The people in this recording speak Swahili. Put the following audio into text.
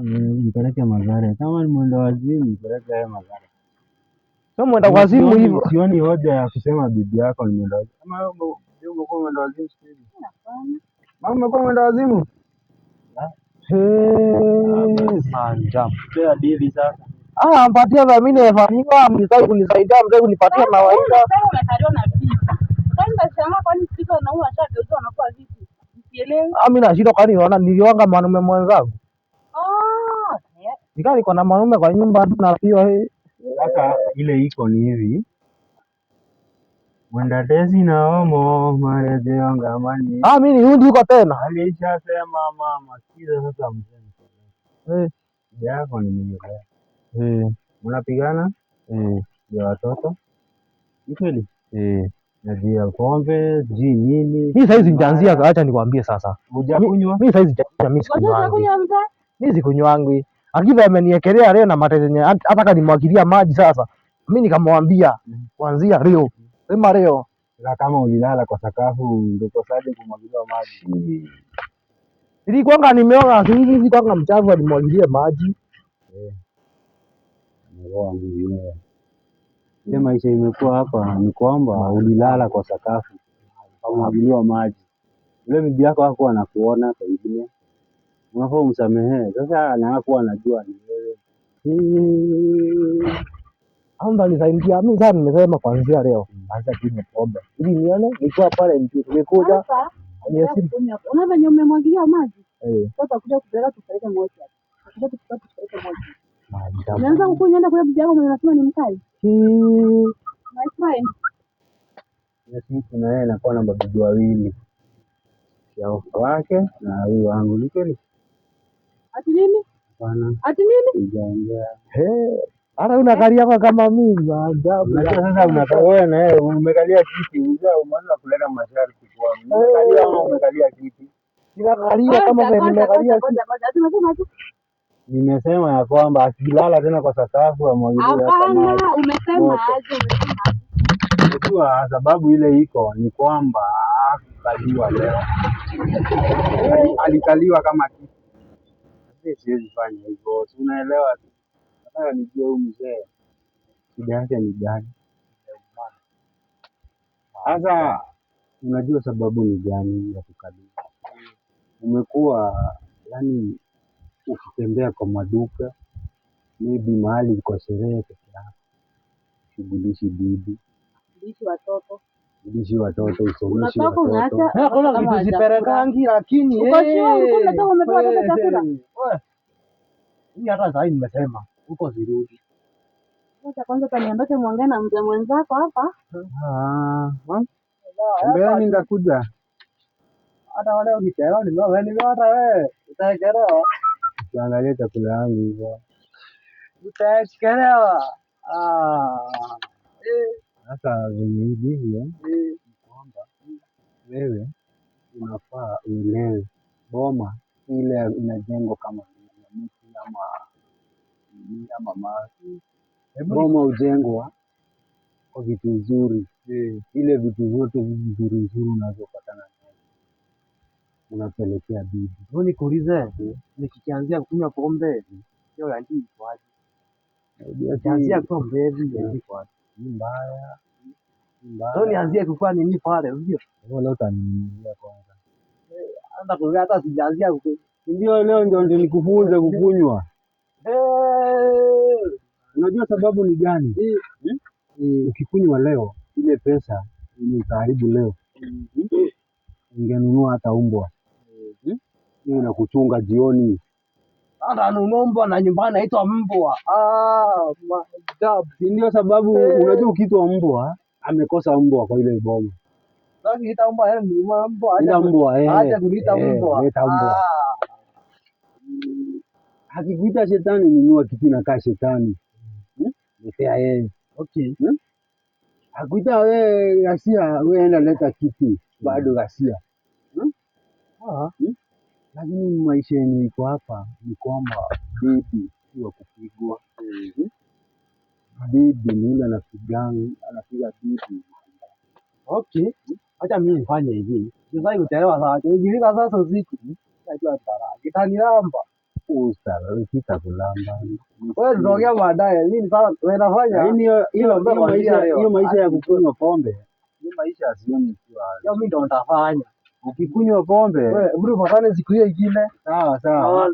Mpeleke Mathare. Kama ni mwenda wazimu mpeleke yeye Mathare. Kama mwenda wazimu hivyo. Sioni hoja ya kusema bibi yako ni mwenda wazimu. Kama wewe umekuwa mwenda wazimu siku hizi. Mama umekuwa mwenda wazimu? Manjam. Kwa dili sasa. Mpatia dhamini efanyika mnitaki kunisaidia mtaki kunipatia mawaidha. Sasa unataliwa na bibi. Kwani nashangaa kwani siku na huwa ashageuza anakuwa vipi? Sielewi. Mimi nashindwa kwani naona niliwanga mwanaume mwenzangu. Nikaa niko na mwanaume kwa nyumba na pia sasa ile iko ni hivi. Mwenda tezi na homo marejeo ngamani. Mimi nirudi huko tena. Alishasema mama sikiza sasa mzee. Yako ni mimi. Mnapigana? Ya watoto? Ni kweli? Najia pombe, nini? Mimi saizi nitaanzia acha nikwambie sasa. Hujakunywa? Mimi saizi mimi sikunywangi. Mimi sikunywangi. Akiva ameniekelea leo na matezenye hata kama nimwagilia maji sasa. Mimi nikamwambia kuanzia leo. Sema leo. Na kama ulilala kwa sakafu ndio kosaje kumwagilia maji? Nilikuwa nimeona hivi kama mchafu alimwagilia maji. Ile maisha imekuwa hapa ni kwamba ulilala kwa sakafu kumwagiliwa maji. Yule bibi yako hakuwa anakuona pengine. Unafaa umsamehe. Sasa anakuwa anajua ni wewe. Amba nisaidia mimi sana nimesema kuanzia leo. Anza kunywa pombe. Ili nione nilikuwa pale mtu tumekuja. Unavyo umemwagilia maji. Sasa kuja kupeleka tupeleke moja. Kuja tupeleke moja. Unaanza kukunyenda kwa bibi yako mwenye unasema ni mkali. My friend. Yes, kuna yeye anakuwa na mabibi wawili. Ya wake na huyu wangu ni kweli. Ati nini? Bana. Ati nini? Sijaongea. Hata unakalia kwa kama mimi ajabu. Sasa unakaa wewe na yeye umekalia kiti, umeanza kuleta masharti kwa. Umekalia kiti. Ninakalia kama vile nimekalia kiti. Nimesema ya kwamba akilala tena kwa sakafu amwagilie hapa maji. Hapana, umesema aje? Kwa sababu ile iko ni kwamba akaliwa leo. Alikaliwa kama kiti. Siwezi fanya hivyo. Unaelewa tu. Nataka nijue huyu mzee shida yake ni gani? Sasa unajua sababu ni gani ya kukalia? Umekuwa yani ukitembea kwa maduka maybe mahali uko sherehe peke yako, shughulishi bibi, shughulishi watoto, usomishi watoto. Kuna vitu ziperekangi lakini mimi hata sasa nimesema huko zirudi. Sasa kwanza kaniondoke muongee na mzee mwenzako hapa. Mbona nitakuja? Hata wale ukitaka hata wewe utaelewa. Tuangalie chakula yangu hivyo. Utaelewa. Sasa venye hivyo kwamba wewe unafaa uelewe boma ile inajengwa kama miti ama mawe. Boma hujengwa kwa vitu nzuri. Ile vitu zote nzuri unazopatana nazo unapelekea bibi. Wewe nikuulize, nikianzia kunywa pombe hiyo ya ndii kwaje? Nikianzia kunywa pombe ya ndii kwaje? Ni mbaya. Sio nianzie kufanya nini pale, unajua? Wewe leo utaniingia kwanza. Hata kwa hata sijaanzia ndio leo ndio nikufunze kukunywa. Unajua sababu ni gani? Ukikunywa leo ile pesa utaharibu leo. Ungenunua hata umbwa. Hiyo inakuchunga jioni. Hata nunua mbwa na nyumbani naitwa mbwa. Maajabu. Ndio sababu unajua ukiitwa mbwa amekosa mbwa kwa ile boma. Sasa kiita mbwa yeye ni mbwa. Ila mbwa acha kuniita mbwa. Leta mbwa. Akikuita shetani nunua kitu inakaa shetani. Letea yeye. Okay. Akuita wewe ghasia, wewe enda leta kitu bado ghasia. Lakini maisha yenye iko hapa ni kwamba bibi sio kupigwa. Bibi ni yule anapiga bibi. Okay. Acha mimi nifanye hivi. Sasa utaelewa sasa. Ukifika sasa usiku, najua tara. Kitanilamba. Sitakulamba. Wewe tunaongea baadaye. Mimi sasa tunafanya. Hiyo maisha ya kukunywa pombe. Hiyo maisha sioni ikiwa. Hiyo mimi ndo nitafanya. Ukikunywa pombe. Wewe, mbona siku hiyo ingine? Sawa.